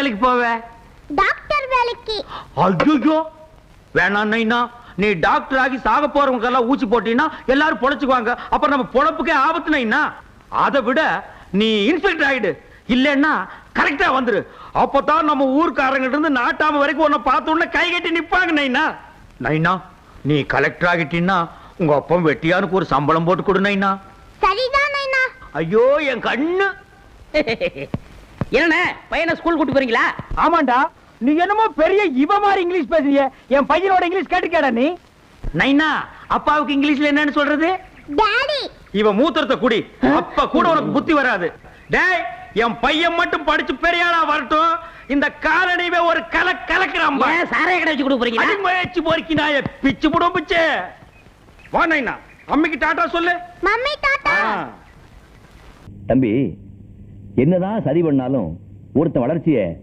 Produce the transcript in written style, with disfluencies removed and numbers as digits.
வேலைக்கு போவ? டாக்டர் வேலைக்கு. ஐயோ வேணாம் நைனா, நீ டாக்டர் ஆகி சாக போறவங்க எல்லாம் ஊசி போட்டீங்கன்னா எல்லாரும் பொழைச்சுக்குவாங்க. அப்புறம் நம்ம பொழப்புக்கே ஆபத்து நைனா. அதை விட நீ இன்ஸ்பெக்டர் ஆயிடு, இல்லன்னா கரெக்டா வந்துரு. அப்பதான் நம்ம ஊர்க்காரங்கிட்ட இருந்து நாட்டாம வரைக்கும் உன்னை பார்த்த உடனே கை கட்டி நிப்பாங்க நைனா. நைனா நீ கலெக்டர் ஆகிட்டீன்னா உங்க அப்பா வெட்டியானுக்கு ஒரு சம்பளம் போட்டு கொடு நைனா. சரிதான் நைனா. ஐயோ என் கண்ணு. என்ன பையனை ஸ்கூல் கூட்டி போறீங்களா? ஆமாண்டா, நீ என்னமோ பெரிய இவ மாதிரி இங்கிலீஷ் பேசுறிய. என் பையனோட இங்கிலீஷ் கேட்டுக்கேடா நீ. நைனா அப்பாவுக்கு இங்கிலீஷ்ல என்னன்னு சொல்றது? டாடி. இவ மூத்திரத்தை குடி, அப்ப கூட உனக்கு புத்தி வராது. டேய் என் பையன் மட்டும் படிச்சு பெரியாளா வரட்டும், இந்த காலனிவே ஒரு கலக்கிறாம்பா. சாரைய கடை வச்சு கொடுக்க போறீங்களா? முயற்சி போறீங்க நாய பிச்சு போடும் பிச்சு. வா நைனா, அம்மிக்கு டாடா சொல்லு. மம்மி டாடா. தம்பி, என்னதான் சரி பண்ணாலும் ஒருத்த வளர்ச்சியை